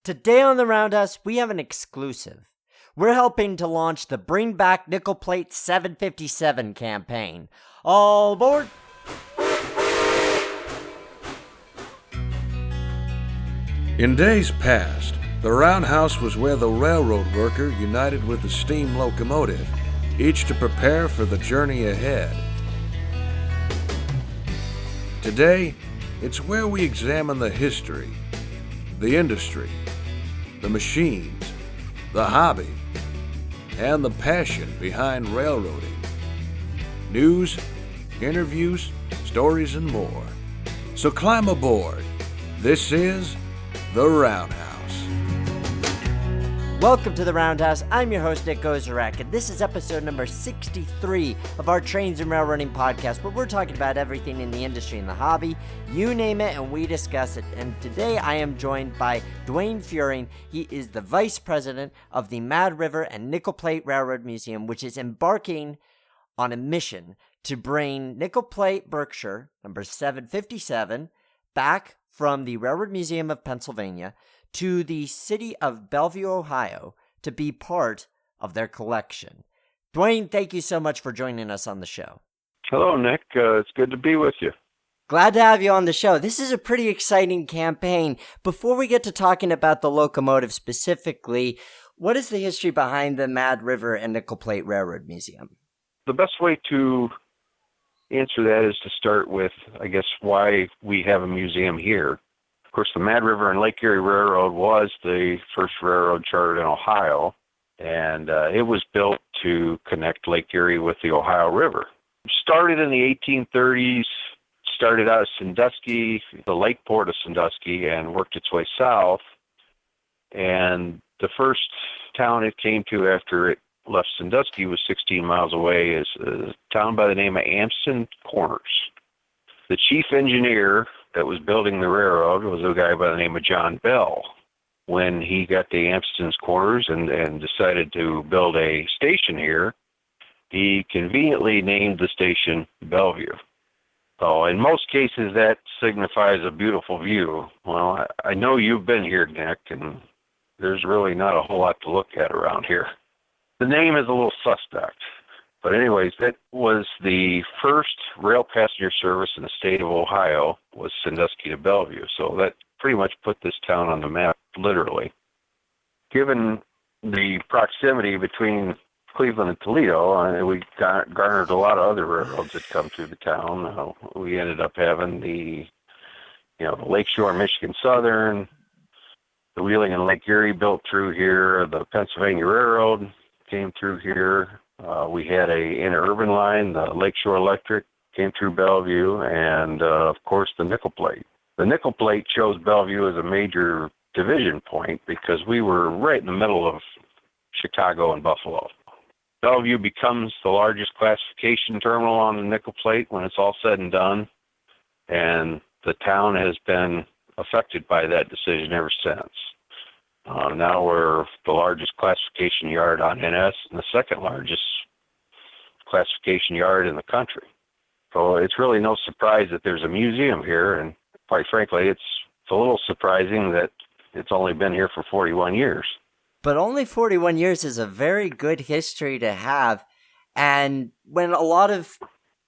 Today on the Roundhouse, we have an exclusive. We're helping to launch the Bring Back Nickel Plate 757 campaign. All aboard! In days past, the roundhouse was where the railroad worker united with the steam locomotive, each to prepare for the journey ahead. Today, it's where we examine the history, the industry, the machines, the hobby, and the passion behind railroading. News, interviews, stories, and more. So climb aboard. This is The Roundhouse. Welcome to the Roundhouse. I'm your host, Nick Gozarek, and this is episode number 63 of our Trains and Railroading podcast, where we're talking about everything in the industry and the hobby. You name it, and we discuss it. And today I am joined by Dwayne Fuehring. He is the vice president of the Mad River and Nickel Plate Railroad Museum, which is embarking on a mission to bring Nickel Plate Berkshire, number 757, back from the Railroad Museum of Pennsylvania to the city of Bellevue, Ohio, to be part of their collection. Dwayne, thank you so much for joining us on the show. Hello, Nick. It's good to be with you. Glad to have you on the show. This is a pretty exciting campaign. Before we get to talking about the locomotive specifically, what is the history behind the Mad River and Nickel Plate Railroad Museum? The best way to answer that is to start with, I guess, why we have a museum here. Of course, the Mad River and Lake Erie Railroad was the first railroad chartered in Ohio, and it was built to connect Lake Erie with the Ohio River. Started in the 1830s, started out of Sandusky, the lake port of Sandusky, and worked its way south. And the first town it came to after it left Sandusky was 16 miles away, is a town by the name of Amston Corners. The chief engineer that was building the railroad was a guy by the name of John Bell. When he got to Amston's Corners and decided to build a station here, he conveniently named the station Bellevue. So in most cases, that signifies a beautiful view. Well, I know you've been here, Nick, and there's really not a whole lot to look at around here. The name is a little suspect. But anyways, that was the first rail passenger service in the state of Ohio, was Sandusky to Bellevue. So that pretty much put this town on the map, literally. Given the proximity between Cleveland and Toledo, we garnered a lot of other railroads that come through the town. We ended up having the Lakeshore Michigan Southern, the Wheeling and Lake Erie built through here, the Pennsylvania Railroad came through here. We had a interurban line, the Lakeshore Electric came through Bellevue, and of course the Nickel Plate. The Nickel Plate chose Bellevue as a major division point because we were right in the middle of Chicago and Buffalo. Bellevue becomes the largest classification terminal on the Nickel Plate when it's all said and done, and the town has been affected by that decision ever since. Now we're the largest classification yard on NS and the second largest classification yard in the country. So it's really no surprise that there's a museum here, and quite frankly, it's a little surprising that it's only been here for 41 years. But only 41 years is a very good history to have, and when a lot of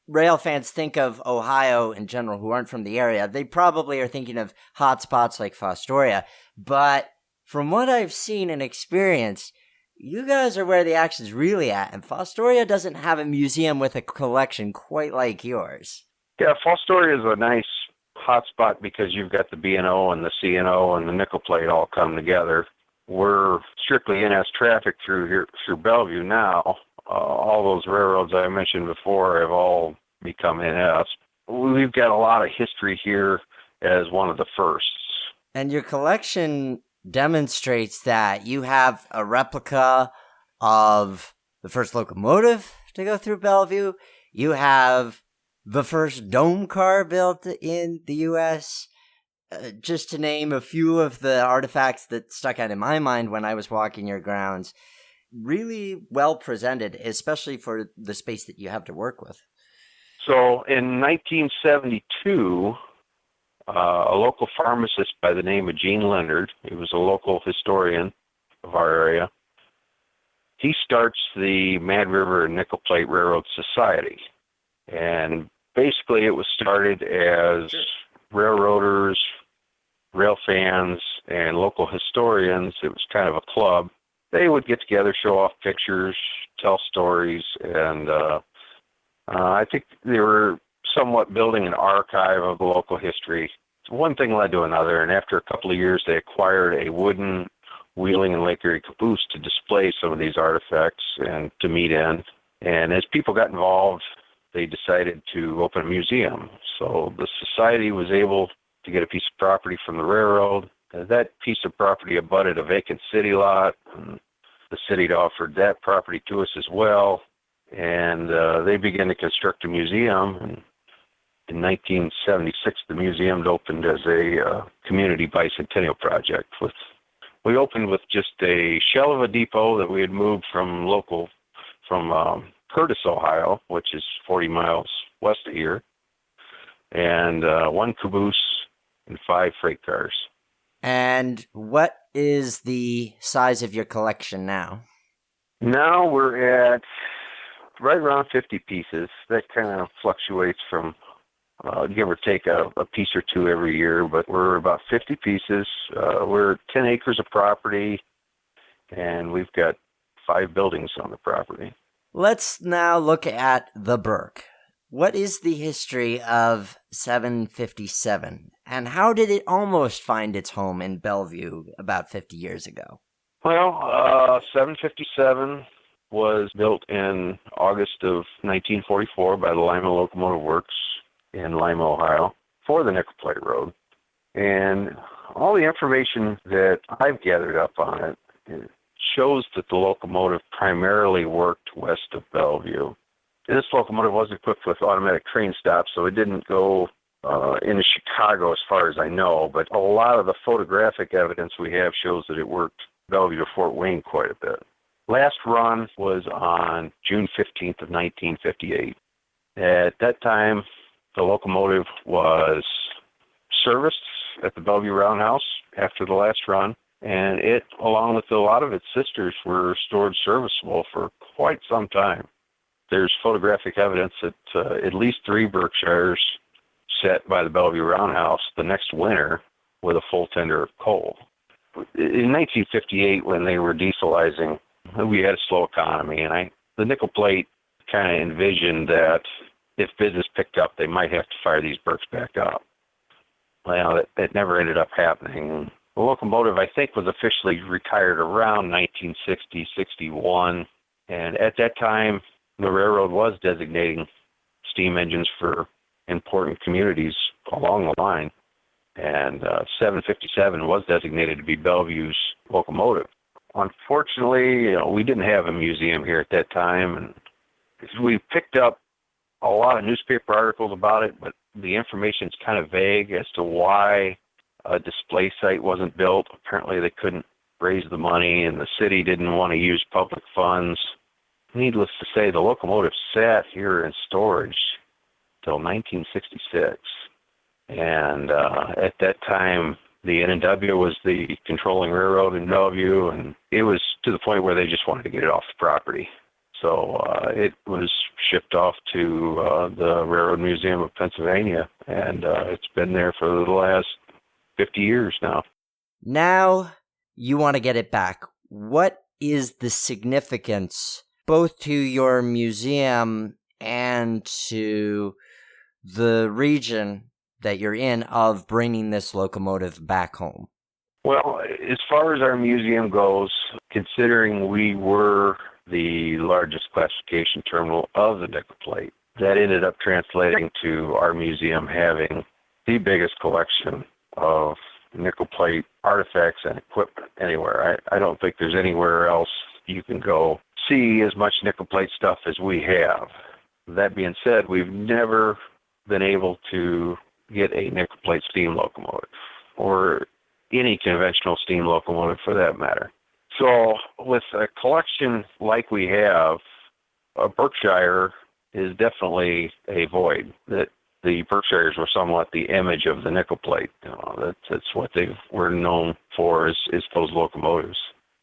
rail fans think of Ohio in general who aren't from the area, they probably are thinking of hot spots like Fostoria, but from what I've seen and experienced, you guys are where the action's really at, and Fostoria doesn't have a museum with a collection quite like yours. Yeah, Fostoria is a nice hotspot because you've got the B&O and the C&O and the Nickel Plate all come together. We're strictly NS traffic through here, through Bellevue now. All those railroads I mentioned before have all become NS. We've got a lot of history here as one of the firsts. And your collection demonstrates that you have a replica of the first locomotive to go through Bellevue. You have the first dome car built in the U.S., just to name a few of the artifacts that stuck out in my mind when I was walking your grounds. Really well presented, especially for the space that you have to work with. So in 1972, a local pharmacist by the name of Gene Leonard. He was a local historian of our area. He starts the Mad River and Nickel Plate Railroad Society. And basically it was started as railroaders, rail fans, and local historians. It was kind of a club. They would get together, show off pictures, tell stories, and I think they were somewhat building an archive of the local history. One thing led to another, and after a couple of years, they acquired a wooden wheeling and Lake Erie caboose to display some of these artifacts and to meet in. And as people got involved, they decided to open a museum. So the society was able to get a piece of property from the railroad. That piece of property abutted a vacant city lot. And the city offered that property to us as well. And they began to construct a museum. And in 1976, the museum opened as a community bicentennial project. We opened with just a shell of a depot that we had moved from Curtis, Ohio, which is 40 miles west of here, and one caboose and 5 freight cars. And what is the size of your collection now? Now we're at right around 50 pieces. That kind of fluctuates from give or take a piece or two every year, but we're about 50 pieces. We're 10 acres of property, and we've got 5 buildings on the property. Let's now look at the Burke. What is the history of 757, and how did it almost find its home in Bellevue about 50 years ago? Well, 757 was built in August of 1944 by the Lima Locomotive Works in Lima, Ohio, for the Nickel Plate Road. And all the information that I've gathered up on it shows that the locomotive primarily worked west of Bellevue. This locomotive wasn't equipped with automatic train stops, so it didn't go into Chicago as far as I know, but a lot of the photographic evidence we have shows that it worked Bellevue to Fort Wayne quite a bit. Last run was on June 15th of 1958. At that time, the locomotive was serviced at the Bellevue Roundhouse after the last run, and it, along with a lot of its sisters, were stored serviceable for quite some time. There's photographic evidence that at least 3 Berkshires set by the Bellevue Roundhouse the next winter with a full tender of coal. In 1958, when they were dieselizing, we had a slow economy, and the Nickel Plate kind of envisioned that if business picked up, they might have to fire these Berks back up. Well, that never ended up happening. The locomotive, I think, was officially retired around 1960-61, and at that time, the railroad was designating steam engines for important communities along the line, and 757 was designated to be Bellevue's locomotive. Unfortunately, we didn't have a museum here at that time, and we picked up a lot of newspaper articles about it, but the information is kind of vague as to why a display site wasn't built. Apparently they couldn't raise the money, and the city didn't want to use public funds. Needless to say, the locomotive sat here in storage till 1966. And at that time, the N&W was the controlling railroad in Bellevue, and it was to the point where they just wanted to get it off the property. So it was shipped off to the Railroad Museum of Pennsylvania, and it's been there for the last 50 years now. Now you want to get it back. What is the significance, both to your museum and to the region that you're in, of bringing this locomotive back home? Well, as far as our museum goes, considering we were the largest classification terminal of the Nickel Plate, that ended up translating to our museum having the biggest collection of Nickel Plate artifacts and equipment anywhere. I don't think there's anywhere else you can go see as much Nickel Plate stuff as we have. That being said, we've never been able to get a Nickel Plate steam locomotive, or any conventional steam locomotive for that matter. So with a collection like we have, a Berkshire is definitely a void that the Berkshires were somewhat the image of the nickel plate. That's what they were known for is those locomotives.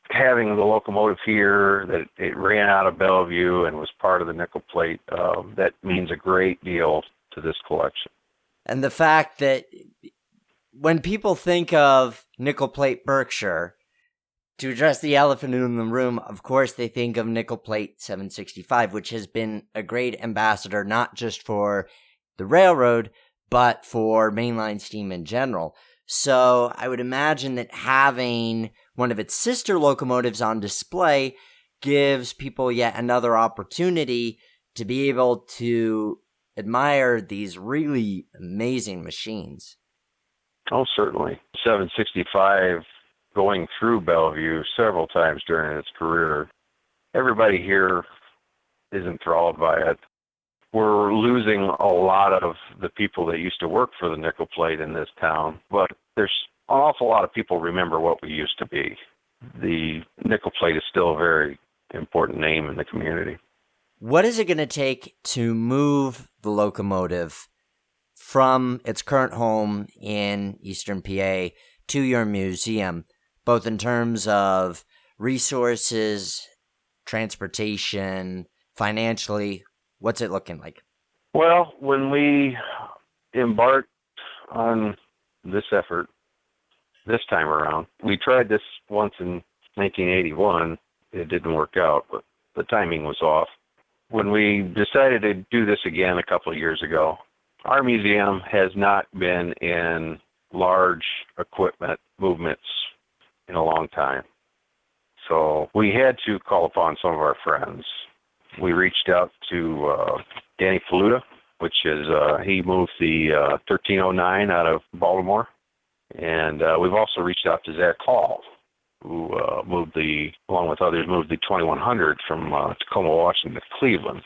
Having the locomotive here, that it ran out of Bellevue and was part of the nickel plate, that means a great deal to this collection. And the fact that when people think of nickel plate Berkshire, to address the elephant in the room, of course, they think of nickel plate 765, which has been a great ambassador, not just for the railroad, but for mainline steam in general. So I would imagine that having one of its sister locomotives on display gives people yet another opportunity to be able to admire these really amazing machines. Oh, certainly. 765 going through Bellevue several times during its career. Everybody here is enthralled by it. We're losing a lot of the people that used to work for the nickel plate in this town, but there's an awful lot of people remember what we used to be. The nickel plate is still a very important name in the community. What is it going to take to move the locomotive from its current home in Eastern PA to your museum, both in terms of resources, transportation, financially? What's it looking like? Well, when we embarked on this effort this time around, we tried this once in 1981. It didn't work out, but the timing was off. When we decided to do this again a couple of years ago, our museum has not been in large equipment movements in a long time. So we had to call upon some of our friends. We reached out to Danny Faluda, which is, he moved the 1309 out of Baltimore. And we've also reached out to Zach Hall, who along with others, moved the 2100 from Tacoma, Washington to Cleveland.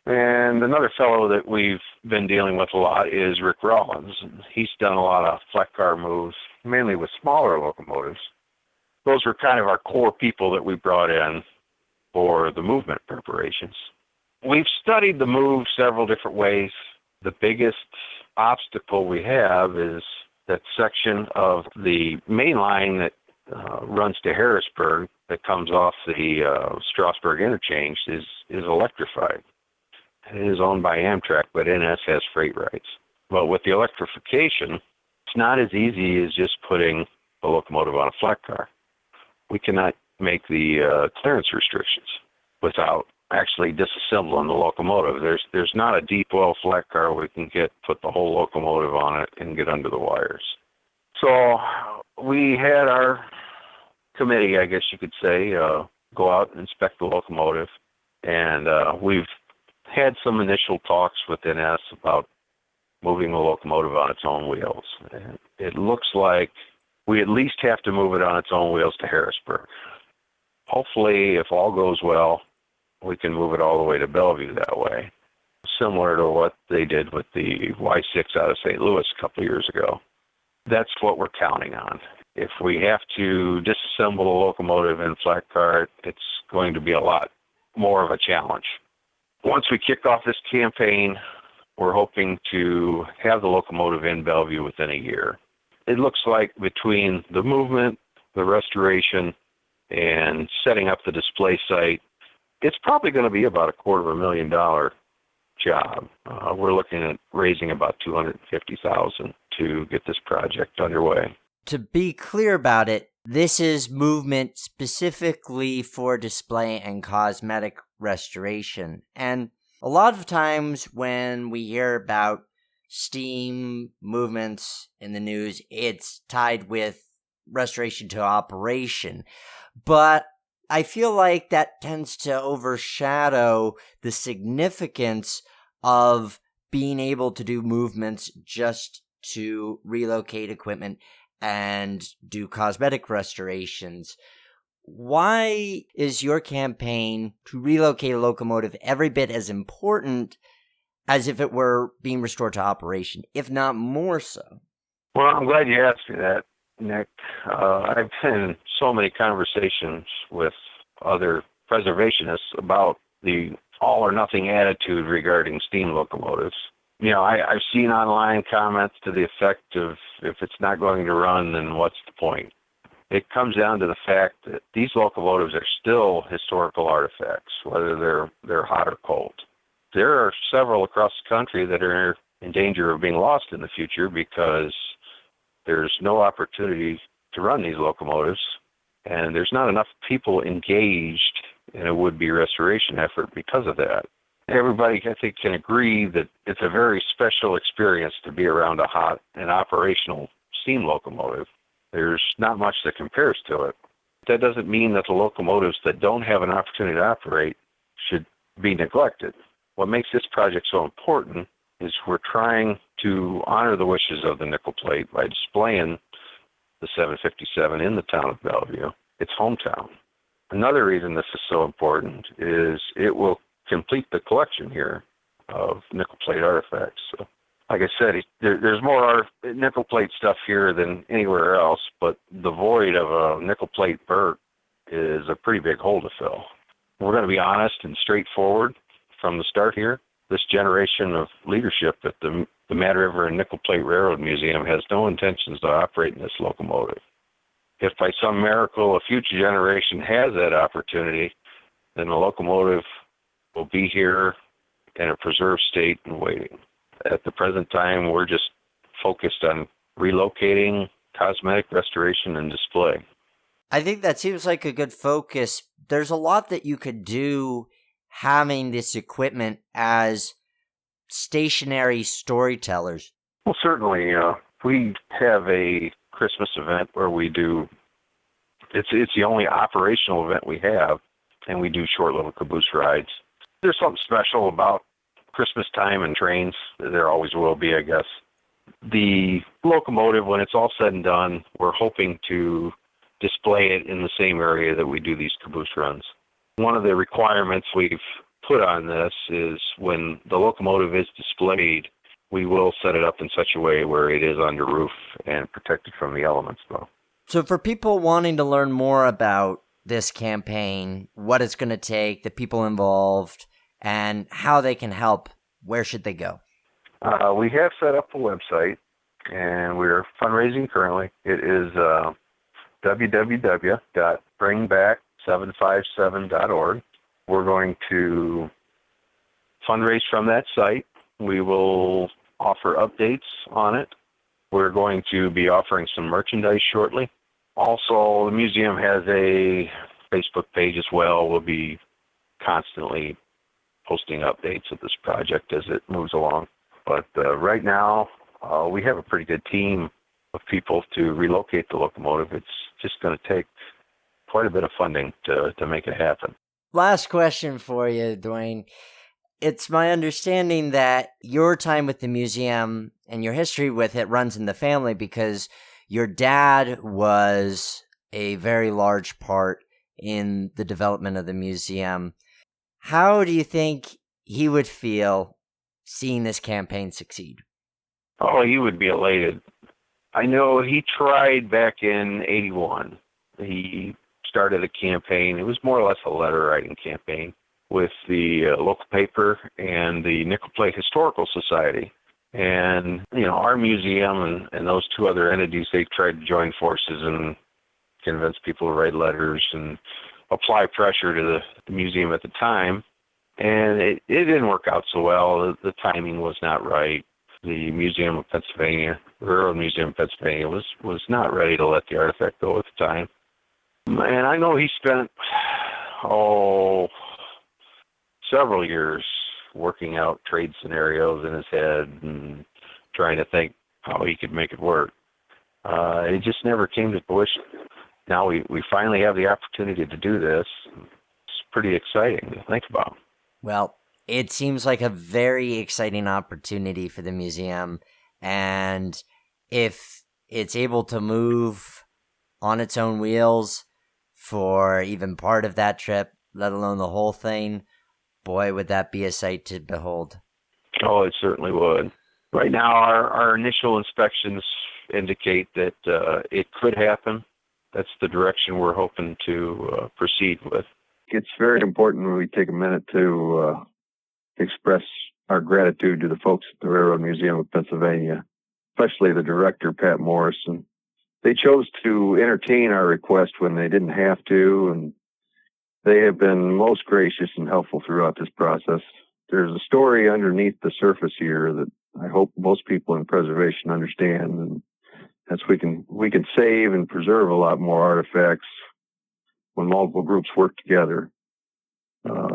And another fellow that we've been dealing with a lot is Rick Rollins. He's done a lot of flat car moves, mainly with smaller locomotives. Those were kind of our core people that we brought in for the movement preparations. We've studied the move several different ways. The biggest obstacle we have is that section of the main line that runs to Harrisburg that comes off the Strasburg interchange is electrified. It is owned by Amtrak, but NS has freight rights. But with the electrification, it's not as easy as just putting a locomotive on a flat car. We cannot make the clearance restrictions without actually disassembling the locomotive. There's not a deep well flat car we can put the whole locomotive on it and get under the wires. So we had our committee, I guess you could say, go out and inspect the locomotive, and we've had some initial talks with NS about moving the locomotive on its own wheels. And it looks like we at least have to move it on its own wheels to Harrisburg. Hopefully, if all goes well, we can move it all the way to Bellevue that way, similar to what they did with the Y6 out of St. Louis a couple of years ago. That's what we're counting on. If we have to disassemble the locomotive in flat car, it's going to be a lot more of a challenge. Once we kick off this campaign, we're hoping to have the locomotive in Bellevue within a year. It looks like between the movement, the restoration, and setting up the display site, it's probably going to be about $250,000 job. We're looking at raising about $250,000 to get this project underway. To be clear about it, this is movement specifically for display and cosmetic restoration. And a lot of times when we hear about steam movements in the news, it's tied with restoration to operation. But I feel like that tends to overshadow the significance of being able to do movements just to relocate equipment and do cosmetic restorations. Why is your campaign to relocate a locomotive every bit as important as if it were being restored to operation, if not more so? Well, I'm glad you asked me that, Nick. I've been in so many conversations with other preservationists about the all-or-nothing attitude regarding steam locomotives. I've seen online comments to the effect of, if it's not going to run, then what's the point? It comes down to the fact that these locomotives are still historical artifacts, whether they're hot or cold. There are several across the country that are in danger of being lost in the future because there's no opportunity to run these locomotives, and there's not enough people engaged in a would-be restoration effort because of that. Everybody, I think, can agree that it's a very special experience to be around a hot and operational steam locomotive. There's not much that compares to it. That doesn't mean that the locomotives that don't have an opportunity to operate should be neglected. What makes this project so important is we're trying to honor the wishes of the nickel plate by displaying the 757 in the town of Bellevue, its hometown. Another reason this is so important is it will complete the collection here of nickel plate artifacts. So, like I said, there's more nickel plate stuff here than anywhere else, but the void of a nickel plate berth is a pretty big hole to fill. We're going to be honest and straightforward from the start here. This generation of leadership at the Mad River and Nickel Plate Railroad Museum has no intentions to operate in this locomotive. If by some miracle a future generation has that opportunity, then the locomotive will be here in a preserved state and waiting. At the present time, we're just focused on relocating, cosmetic restoration, and display. I think that seems like a good focus. There's a lot that you could do having this equipment as stationary storytellers. Well, certainly, we have a Christmas event where we do, it's the only operational event we have, and we do short little caboose rides. There's something special about Christmas time and trains. There always will be, I guess. The locomotive, when it's all said and done, we're hoping to display it in the same area that we do these caboose runs. One of the requirements we've put on this is when the locomotive is displayed, we will set it up in such a way where it is under roof and protected from the elements, though. So for people wanting to learn more about this campaign, what it's going to take, the people involved, and how they can help, where should they go? We have set up a website, and we're fundraising currently. It is www.bringback757.org. We're going to fundraise from that site. We will offer updates on it. We're going to be offering some merchandise shortly. Also, the museum has a Facebook page as well. We'll be constantly posting updates of this project as it moves along. But right now, we have a pretty good team of people to relocate the locomotive. It's just going to take quite a bit of funding to make it happen. Last question for you, Dwayne. It's my understanding that your time with the museum and your history with it runs in the family because your dad was a very large part in the development of the museum. How do you think he would feel seeing this campaign succeed? Oh, he would be elated. I know he tried back in 81. He started a campaign. It was more or less a letter writing campaign with the local paper and the Nickel Plate Historical Society. And, our museum and those two other entities, they tried to join forces and convince people to write letters and apply pressure to the museum at the time. And it didn't work out so well. The timing was not right. The Museum of Pennsylvania, the Railroad Museum of Pennsylvania, was not ready to let the artifact go at the time. And I know he spent, several years working out trade scenarios in his head and trying to think how he could make it work. It just never came to fruition. Now we finally have the opportunity to do this. It's pretty exciting to think about. Well, it seems like a very exciting opportunity for the museum, and if it's able to move on its own wheels for even part of that trip, let alone the whole thing, boy, would that be a sight to behold. Oh, it certainly would. Right now, our initial inspections indicate that it could happen. That's the direction we're hoping to proceed with. It's very important when we take a minute to express our gratitude to the folks at the Railroad Museum of Pennsylvania, especially the director, Pat Morrison. They chose to entertain our request when they didn't have to, and they have been most gracious and helpful throughout this process. There's a story underneath the surface here that I hope most people in preservation understand, and that's we can save and preserve a lot more artifacts when multiple groups work together.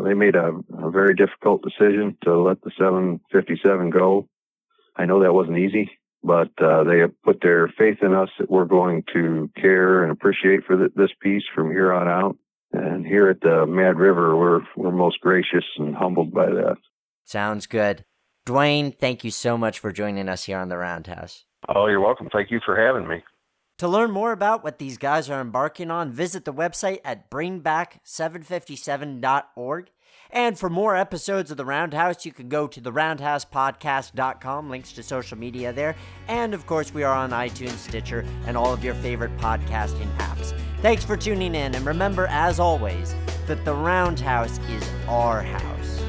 They made a very difficult decision to let the 757 go. I know that wasn't easy, but they have put their faith in us that we're going to care and appreciate for this piece from here on out. And here at the Mad River, we're most gracious and humbled by that. Sounds good. Dwayne, thank you so much for joining us here on the Roundhouse. Oh, you're welcome. Thank you for having me. To learn more about what these guys are embarking on, visit the website at bringback757.org. And for more episodes of The Roundhouse, you can go to theroundhousepodcast.com, links to social media there. And, of course, we are on iTunes, Stitcher, and all of your favorite podcasting apps. Thanks for tuning in, and remember, as always, that The Roundhouse is our house.